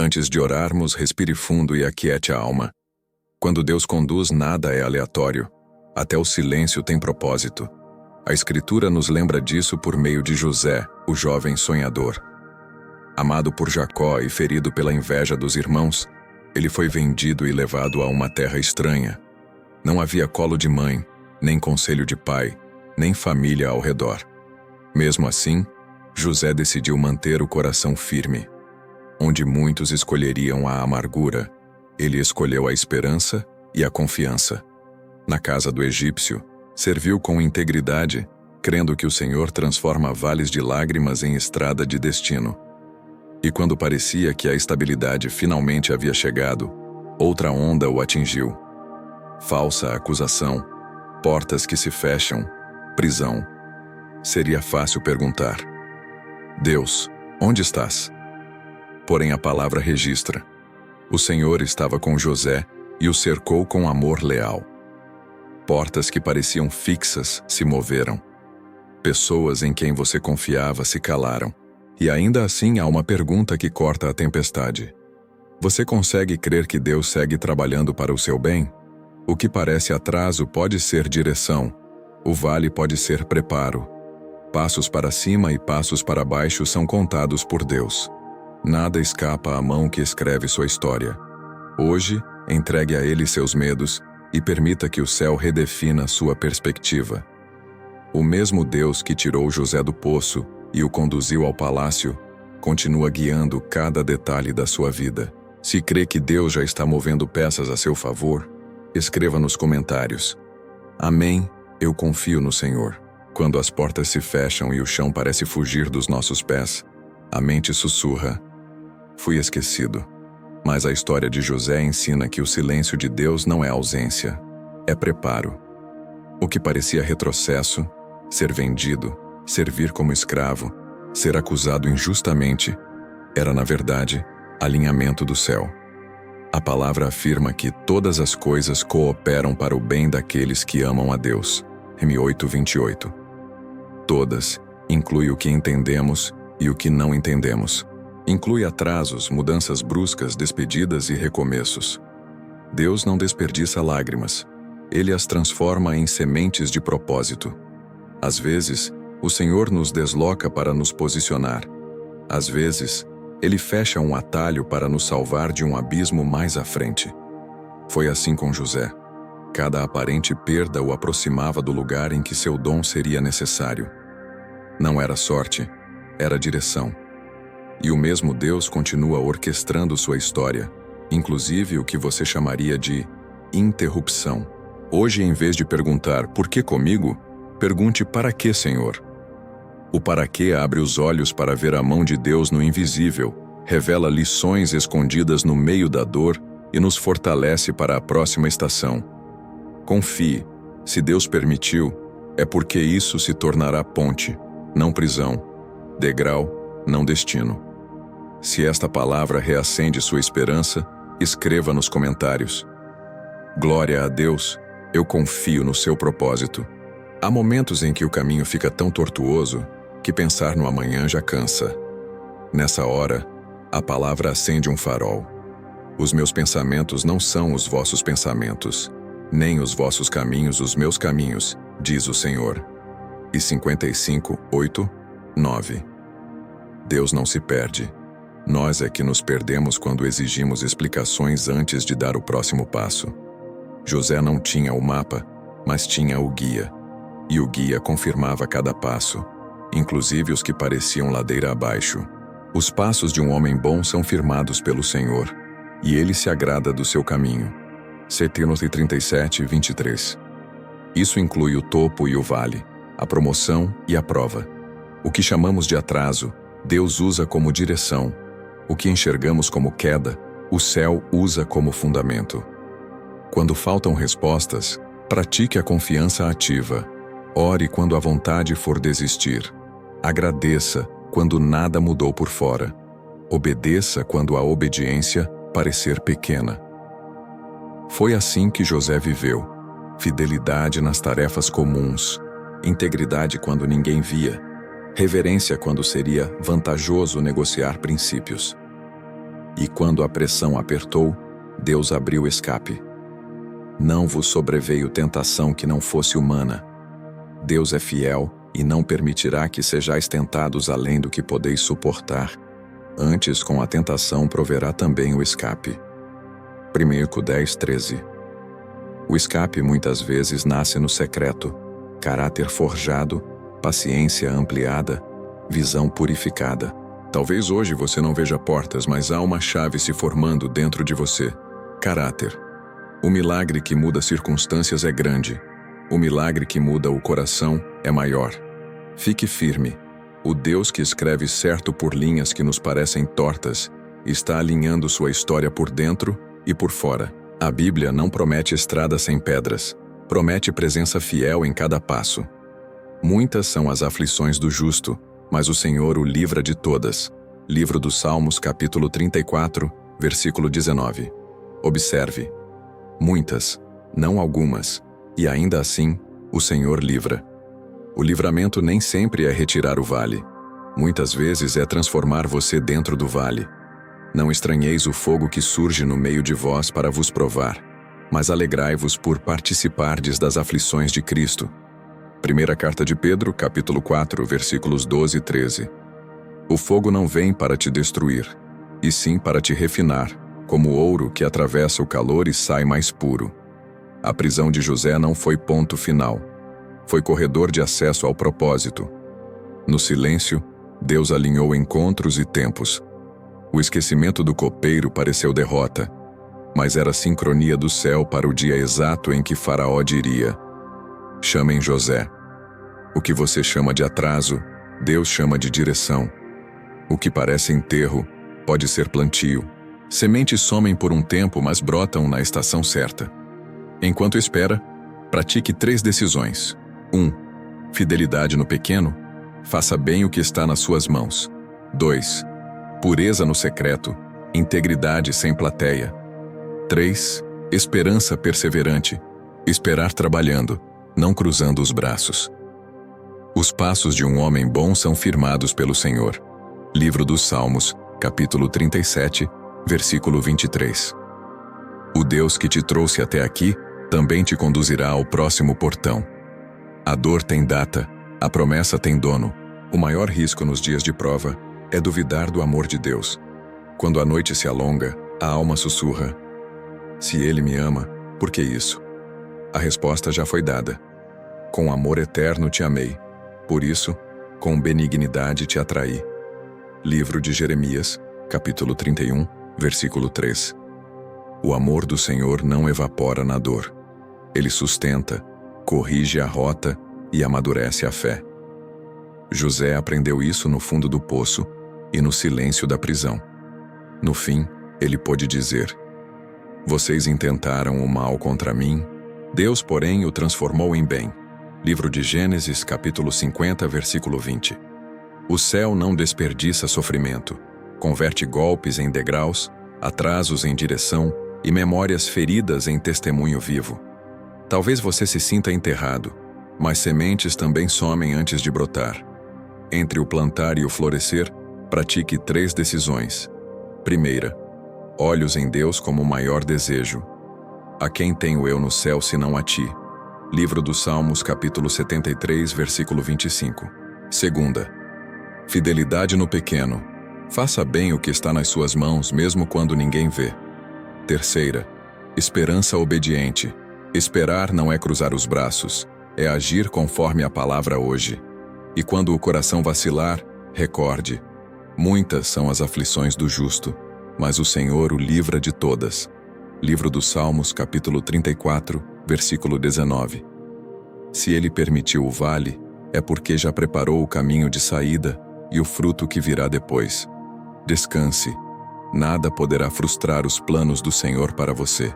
Antes de orarmos, respire fundo e aquiete a alma. Quando Deus conduz, nada é aleatório. Até o silêncio tem propósito. A Escritura nos lembra disso por meio de José, o jovem sonhador. Amado por Jacó e ferido pela inveja dos irmãos, ele foi vendido e levado a uma terra estranha. Não havia colo de mãe, nem conselho de pai, nem família ao redor. Mesmo assim, José decidiu manter o coração firme. Onde muitos escolheriam a amargura, ele escolheu a esperança e a confiança. Na casa do egípcio, serviu com integridade, crendo que o Senhor transforma vales de lágrimas em estrada de destino. E quando parecia que a estabilidade finalmente havia chegado, outra onda o atingiu. Falsa acusação, portas que se fecham, prisão. Seria fácil perguntar: Deus, onde estás? Porém a palavra registra: o Senhor estava com José e o cercou com amor leal. Portas que pareciam fixas se moveram. Pessoas em quem você confiava se calaram. E ainda assim há uma pergunta que corta a tempestade. Você consegue crer que Deus segue trabalhando para o seu bem? O que parece atraso pode ser direção. O vale pode ser preparo. Passos para cima e passos para baixo são contados por Deus. Nada escapa à mão que escreve sua história. Hoje, entregue a Ele seus medos e permita que o céu redefina sua perspectiva. O mesmo Deus que tirou José do poço e o conduziu ao palácio, continua guiando cada detalhe da sua vida. Se crê que Deus já está movendo peças a seu favor, escreva nos comentários: Amém, eu confio no Senhor. Quando as portas se fecham e o chão parece fugir dos nossos pés, a mente sussurra: fui esquecido. Mas a história de José ensina que o silêncio de Deus não é ausência, é preparo. O que parecia retrocesso, ser vendido, servir como escravo, ser acusado injustamente, era na verdade alinhamento do céu. A palavra afirma que todas as coisas cooperam para o bem daqueles que amam a Deus. Romanos 8:28. Todas inclui o que entendemos e o que não entendemos. Inclui atrasos, mudanças bruscas, despedidas e recomeços. Deus não desperdiça lágrimas. Ele as transforma em sementes de propósito. Às vezes, o Senhor nos desloca para nos posicionar. Às vezes, Ele fecha um atalho para nos salvar de um abismo mais à frente. Foi assim com José. Cada aparente perda o aproximava do lugar em que seu dom seria necessário. Não era sorte, era direção. E o mesmo Deus continua orquestrando sua história, inclusive o que você chamaria de interrupção. Hoje, em vez de perguntar "por que comigo?", pergunte "para que, Senhor?". O para que abre os olhos para ver a mão de Deus no invisível, revela lições escondidas no meio da dor e nos fortalece para a próxima estação. Confie, se Deus permitiu, é porque isso se tornará ponte, não prisão, degrau, não destino. Se esta palavra reacende sua esperança, escreva nos comentários: Glória a Deus, eu confio no seu propósito. Há momentos em que o caminho fica tão tortuoso que pensar no amanhã já cansa. Nessa hora, a palavra acende um farol. Os meus pensamentos não são os vossos pensamentos, nem os vossos caminhos os meus caminhos, diz o Senhor. E 55:8-9. Deus não se perde. Nós é que nos perdemos quando exigimos explicações antes de dar o próximo passo. José não tinha o mapa, mas tinha o guia. E o guia confirmava cada passo, inclusive os que pareciam ladeira abaixo. Os passos de um homem bom são firmados pelo Senhor, e Ele se agrada do seu caminho. 37:23. Isso inclui o topo e o vale, a promoção e a prova. O que chamamos de atraso, Deus usa como direção. O que enxergamos como queda, o céu usa como fundamento. Quando faltam respostas, pratique a confiança ativa. Ore quando a vontade for desistir. Agradeça quando nada mudou por fora. Obedeça quando a obediência parecer pequena. Foi assim que José viveu. Fidelidade nas tarefas comuns, integridade quando ninguém via, reverência quando seria vantajoso negociar princípios. E quando a pressão apertou, Deus abriu escape. Não vos sobreveio tentação que não fosse humana. Deus é fiel e não permitirá que sejais tentados além do que podeis suportar. Antes, com a tentação, proverá também o escape. 1 10:13. O escape muitas vezes nasce no secreto, caráter forjado, paciência ampliada, visão purificada. Talvez hoje você não veja portas, mas há uma chave se formando dentro de você. Caráter. O milagre que muda circunstâncias é grande. O milagre que muda o coração é maior. Fique firme. O Deus que escreve certo por linhas que nos parecem tortas está alinhando sua história por dentro e por fora. A Bíblia não promete estrada sem pedras. Promete presença fiel em cada passo. Muitas são as aflições do justo, mas o Senhor o livra de todas. Livro dos Salmos, capítulo 34, versículo 19. Observe. Muitas, não algumas, e ainda assim, o Senhor livra. O livramento nem sempre é retirar o vale. Muitas vezes é transformar você dentro do vale. Não estranheis o fogo que surge no meio de vós para vos provar, mas alegrai-vos por participardes das aflições de Cristo. Primeira carta de Pedro, capítulo 4, versículos 12 e 13. O fogo não vem para te destruir, e sim para te refinar, como ouro que atravessa o calor e sai mais puro. A prisão de José não foi ponto final. Foi corredor de acesso ao propósito. No silêncio, Deus alinhou encontros e tempos. O esquecimento do copeiro pareceu derrota, mas era a sincronia do céu para o dia exato em que Faraó diria: chamem José. O que você chama de atraso, Deus chama de direção. O que parece enterro, pode ser plantio. Sementes somem por um tempo, mas brotam na estação certa. Enquanto espera, pratique 3 decisões. 1. Fidelidade no pequeno. Faça bem o que está nas suas mãos. 2. Pureza no secreto. Integridade sem plateia. 3. Esperança perseverante. Esperar trabalhando, não cruzando os braços. Os passos de um homem bom são firmados pelo Senhor. Livro dos Salmos, capítulo 37, versículo 23. O Deus que te trouxe até aqui também te conduzirá ao próximo portão. A dor tem data, a promessa tem dono. O maior risco nos dias de prova é duvidar do amor de Deus. Quando a noite se alonga, a alma sussurra: se Ele me ama, por que isso? A resposta já foi dada. Com amor eterno te amei, por isso, com benignidade te atraí. Livro de Jeremias, capítulo 31, versículo 3. O amor do Senhor não evapora na dor. Ele sustenta, corrige a rota e amadurece a fé. José aprendeu isso no fundo do poço e no silêncio da prisão. No fim, ele pôde dizer: vocês intentaram o mal contra mim, Deus, porém, o transformou em bem. Livro de Gênesis, capítulo 50, versículo 20. O céu não desperdiça sofrimento, converte golpes em degraus, atrasos em direção e memórias feridas em testemunho vivo. Talvez você se sinta enterrado, mas sementes também somem antes de brotar. Entre o plantar e o florescer, pratique 3 decisões. Primeira, olhos em Deus como o maior desejo. A quem tenho eu no céu senão a ti? Livro dos Salmos, capítulo 73, versículo 25. Segunda, fidelidade no pequeno. Faça bem o que está nas suas mãos, mesmo quando ninguém vê. Terceira, esperança obediente. Esperar não é cruzar os braços, é agir conforme a palavra hoje. E quando o coração vacilar, recorde: muitas são as aflições do justo, mas o Senhor o livra de todas. Livro dos Salmos, capítulo 34, versículo 19. Se Ele permitiu o vale, é porque já preparou o caminho de saída e o fruto que virá depois. Descanse. Nada poderá frustrar os planos do Senhor para você.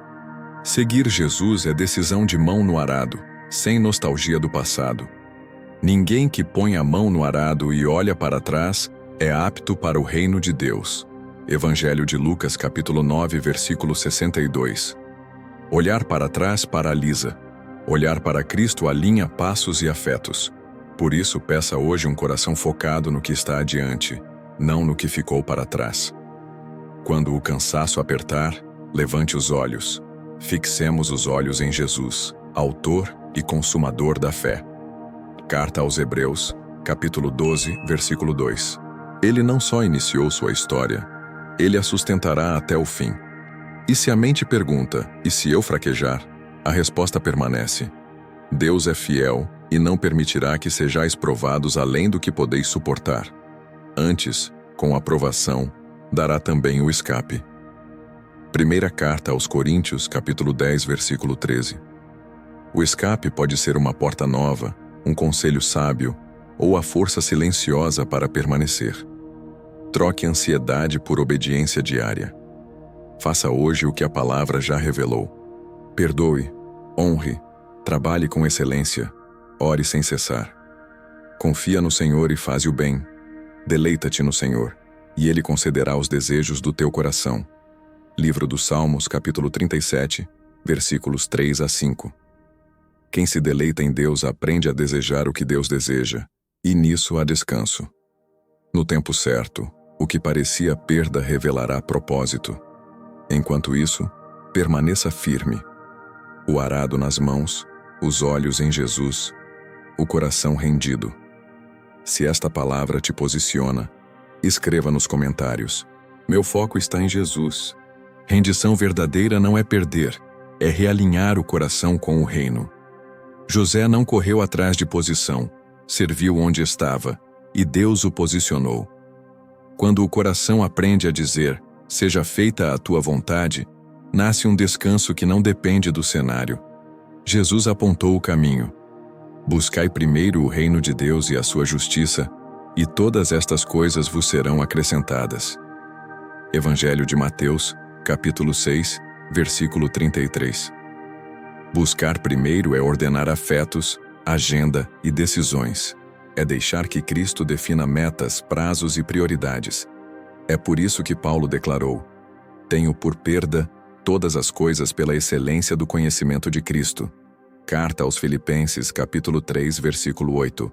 Seguir Jesus é decisão de mão no arado, sem nostalgia do passado. Ninguém que põe a mão no arado e olha para trás é apto para o reino de Deus. Evangelho de Lucas, capítulo 9, versículo 62. Olhar para trás paralisa. Olhar para Cristo alinha passos e afetos. Por isso, peça hoje um coração focado no que está adiante, não no que ficou para trás. Quando o cansaço apertar, levante os olhos. Fixemos os olhos em Jesus, autor e consumador da fé. Carta aos Hebreus, capítulo 12, versículo 2. Ele não só iniciou sua história, ele a sustentará até o fim. E se a mente pergunta, e se eu fraquejar? A resposta permanece. Deus é fiel e não permitirá que sejais provados além do que podeis suportar. Antes, com a provação, dará também o escape. Primeira carta aos Coríntios, capítulo 10, versículo 13. O escape pode ser uma porta nova, um conselho sábio ou a força silenciosa para permanecer. Troque ansiedade por obediência diária. Faça hoje o que a palavra já revelou. Perdoe, honre, trabalhe com excelência, ore sem cessar. Confia no Senhor e faze o bem. Deleita-te no Senhor, e Ele concederá os desejos do teu coração. Livro dos Salmos, capítulo 37, versículos 3 a 5. Quem se deleita em Deus aprende a desejar o que Deus deseja, e nisso há descanso. No tempo certo, o que parecia perda revelará propósito. Enquanto isso, permaneça firme. O arado nas mãos, os olhos em Jesus, o coração rendido. Se esta palavra te posiciona, escreva nos comentários: meu foco está em Jesus. Rendição verdadeira não é perder, é realinhar o coração com o reino. José não correu atrás de posição, serviu onde estava, e Deus o posicionou. Quando o coração aprende a dizer, seja feita a tua vontade, nasce um descanso que não depende do cenário. Jesus apontou o caminho. Buscai primeiro o reino de Deus e a sua justiça, e todas estas coisas vos serão acrescentadas. Evangelho de Mateus, capítulo 6, versículo 33. Buscar primeiro é ordenar afetos, agenda e decisões. É deixar que Cristo defina metas, prazos e prioridades. É por isso que Paulo declarou: tenho por perda todas as coisas pela excelência do conhecimento de Cristo. Carta aos Filipenses, capítulo 3, versículo 8.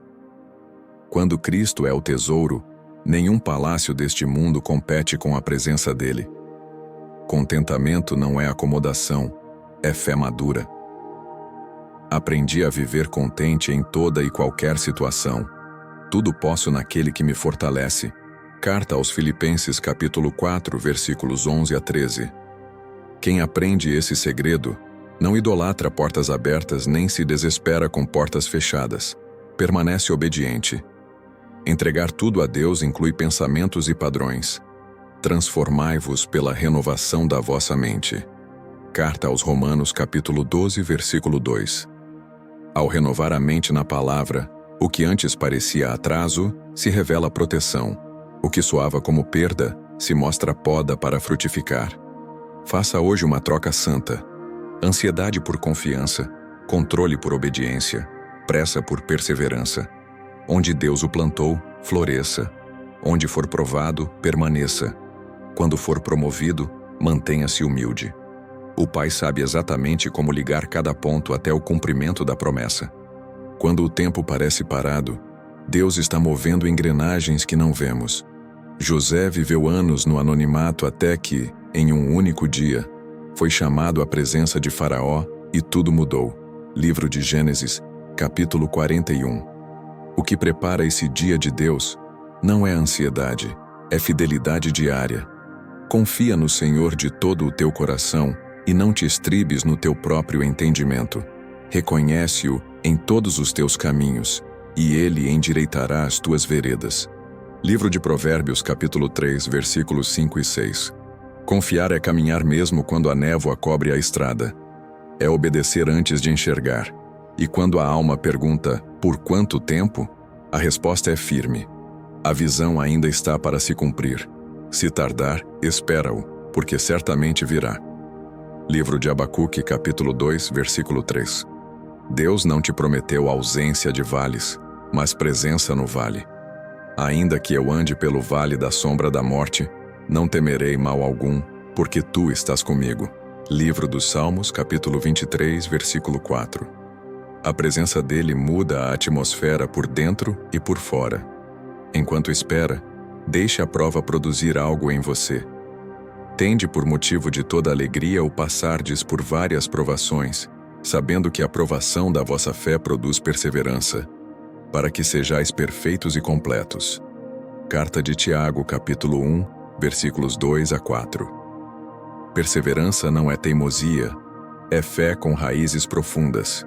Quando Cristo é o tesouro, nenhum palácio deste mundo compete com a presença dele. Contentamento não é acomodação, é fé madura. Aprendi a viver contente em toda e qualquer situação. Tudo posso naquele que me fortalece. Carta aos Filipenses, capítulo 4, versículos 11 a 13. Quem aprende esse segredo, não idolatra portas abertas nem se desespera com portas fechadas. Permanece obediente. Entregar tudo a Deus inclui pensamentos e padrões. Transformai-vos pela renovação da vossa mente. Carta aos Romanos, capítulo 12, versículo 2. Ao renovar a mente na palavra, o que antes parecia atraso, se revela proteção. O que soava como perda, se mostra poda para frutificar. Faça hoje uma troca santa. Ansiedade por confiança, controle por obediência, pressa por perseverança. Onde Deus o plantou, floresça. Onde for provado, permaneça. Quando for promovido, mantenha-se humilde. O Pai sabe exatamente como ligar cada ponto até o cumprimento da promessa. Quando o tempo parece parado, Deus está movendo engrenagens que não vemos. José viveu anos no anonimato até que, em um único dia, foi chamado à presença de Faraó e tudo mudou. Livro de Gênesis, capítulo 41. O que prepara esse dia de Deus não é ansiedade, é fidelidade diária. Confia no Senhor de todo o teu coração e não te estribes no teu próprio entendimento. Reconhece-o em todos os teus caminhos, e ele endireitará as tuas veredas. Livro de Provérbios, capítulo 3, versículos 5 e 6. Confiar é caminhar mesmo quando a névoa cobre a estrada. É obedecer antes de enxergar. E quando a alma pergunta, por quanto tempo? A resposta é firme. A visão ainda está para se cumprir. Se tardar, espera-o, porque certamente virá. Livro de Abacuque, capítulo 2, versículo 3. Deus não te prometeu ausência de vales, mas presença no vale. Ainda que eu ande pelo vale da sombra da morte, não temerei mal algum, porque tu estás comigo. Livro dos Salmos, capítulo 23, versículo 4. A presença dele muda a atmosfera por dentro e por fora. Enquanto espera, deixe a prova produzir algo em você. Tende por motivo de toda alegria o passardes por várias provações, sabendo que a provação da vossa fé produz perseverança, para que sejais perfeitos e completos. Carta de Tiago, capítulo 1, versículos 2 a 4. Perseverança não é teimosia, é fé com raízes profundas.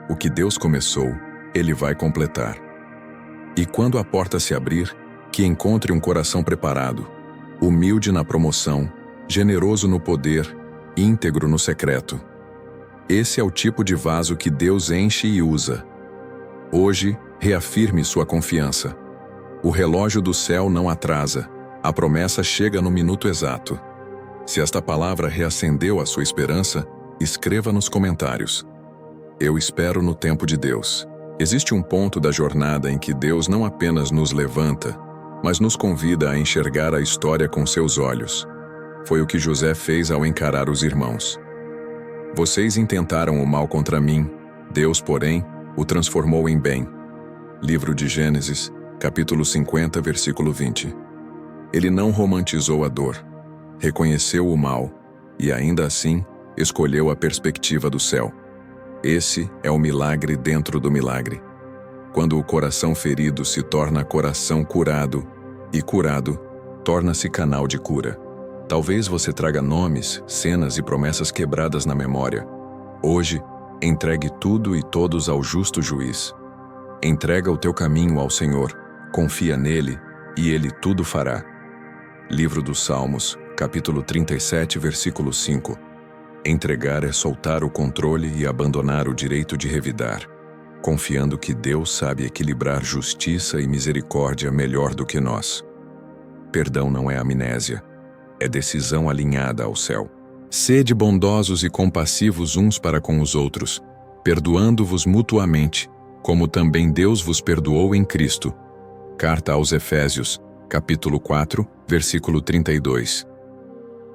O que Deus começou, Ele vai completar. E quando a porta se abrir, que encontre um coração preparado, humilde na promoção, generoso no poder, íntegro no secreto. Esse é o tipo de vaso que Deus enche e usa. Hoje, reafirme sua confiança. O relógio do céu não atrasa, a promessa chega no minuto exato. Se esta palavra reacendeu a sua esperança, escreva nos comentários. Eu espero no tempo de Deus. Existe um ponto da jornada em que Deus não apenas nos levanta, mas nos convida a enxergar a história com seus olhos. Foi o que José fez ao encarar os irmãos. Vocês intentaram o mal contra mim, Deus, porém, o transformou em bem. Livro de Gênesis, capítulo 50, versículo 20. Ele não romantizou a dor, reconheceu o mal e, ainda assim, escolheu a perspectiva do céu. Esse é o milagre dentro do milagre. Quando o coração ferido se torna coração curado, e curado, torna-se canal de cura. Talvez você traga nomes, cenas e promessas quebradas na memória. Hoje, entregue tudo e todos ao justo juiz. Entrega o teu caminho ao Senhor, confia nele, e ele tudo fará. Livro dos Salmos, capítulo 37, versículo 5. Entregar é soltar o controle e abandonar o direito de revidar, confiando que Deus sabe equilibrar justiça e misericórdia melhor do que nós. Perdão não é amnésia, é decisão alinhada ao céu. Sede bondosos e compassivos uns para com os outros, perdoando-vos mutuamente, como também Deus vos perdoou em Cristo. Carta aos Efésios, capítulo 4, versículo 32.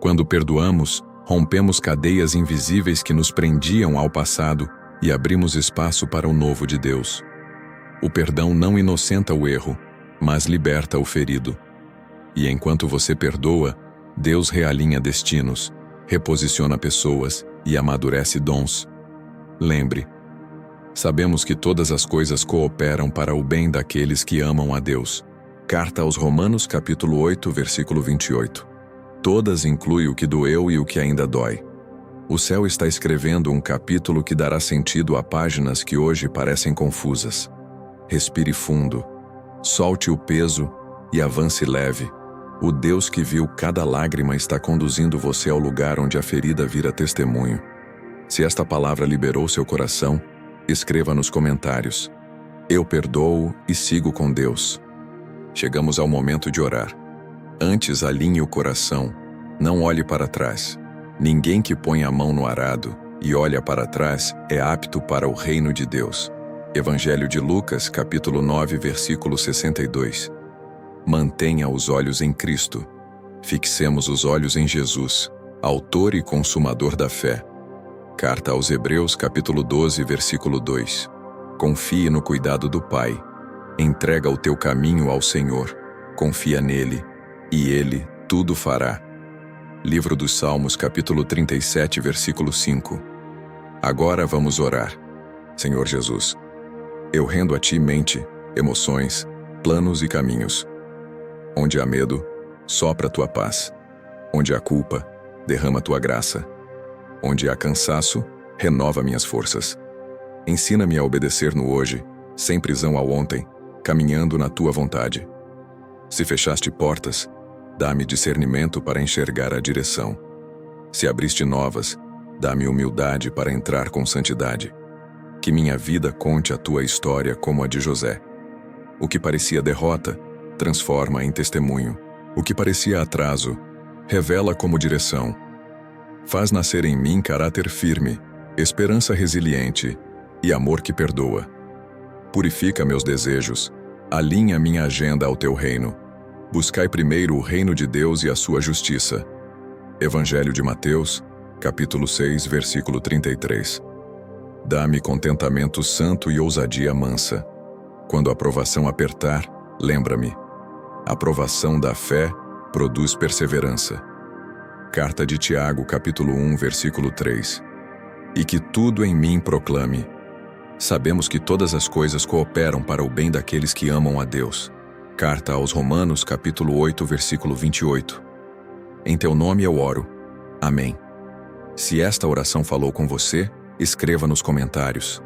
Quando perdoamos, rompemos cadeias invisíveis que nos prendiam ao passado e abrimos espaço para o novo de Deus. O perdão não inocenta o erro, mas liberta o ferido. E enquanto você perdoa, Deus realinha destinos, reposiciona pessoas e amadurece dons. Lembre, sabemos que todas as coisas cooperam para o bem daqueles que amam a Deus. Carta aos Romanos, capítulo 8, versículo 28. Todas incluem o que doeu e o que ainda dói. O céu está escrevendo um capítulo que dará sentido a páginas que hoje parecem confusas. Respire fundo, solte o peso e avance leve. O Deus que viu cada lágrima está conduzindo você ao lugar onde a ferida vira testemunho. Se esta palavra liberou seu coração, escreva nos comentários. Eu perdoo e sigo com Deus. Chegamos ao momento de orar. Antes alinhe o coração, não olhe para trás. Ninguém que põe a mão no arado e olha para trás é apto para o reino de Deus. Evangelho de Lucas, capítulo 9, versículo 62. Mantenha os olhos em Cristo. Fixemos os olhos em Jesus, autor e consumador da fé. Carta aos Hebreus, capítulo 12, versículo 2. Confie no cuidado do Pai. Entrega o teu caminho ao Senhor. Confia nele, e ele tudo fará. Livro dos Salmos, capítulo 37, versículo 5. Agora vamos orar. Senhor Jesus, eu rendo a Ti mente, emoções, planos e caminhos. Onde há medo, sopra a Tua paz. Onde há culpa, derrama a Tua graça. Onde há cansaço, renova minhas forças. Ensina-me a obedecer no hoje, sem prisão ao ontem, caminhando na Tua vontade. Se fechaste portas, dá-me discernimento para enxergar a direção. Se abriste novas, dá-me humildade para entrar com santidade. Que minha vida conte a Tua história como a de José. O que parecia derrota, transforma em testemunho. O que parecia atraso, revela como direção. Faz nascer em mim caráter firme, esperança resiliente e amor que perdoa. Purifica meus desejos, alinha minha agenda ao Teu reino. Buscai primeiro o reino de Deus e a sua justiça. Evangelho de Mateus, capítulo 6, versículo 33. Dá-me contentamento santo e ousadia mansa. Quando a provação apertar, lembra-me. A provação da fé produz perseverança. Carta de Tiago, capítulo 1, versículo 3. E que tudo em mim proclame. Sabemos que todas as coisas cooperam para o bem daqueles que amam a Deus. Carta aos Romanos, capítulo 8, versículo 28. Em teu nome eu oro. Amém. Se esta oração falou com você, escreva nos comentários.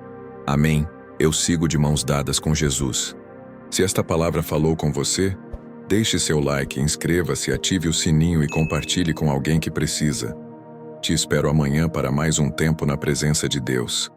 Amém. Eu sigo de mãos dadas com Jesus. Se esta palavra falou com você, deixe seu like, inscreva-se, ative o sininho e compartilhe com alguém que precisa. Te espero amanhã para mais um tempo na presença de Deus.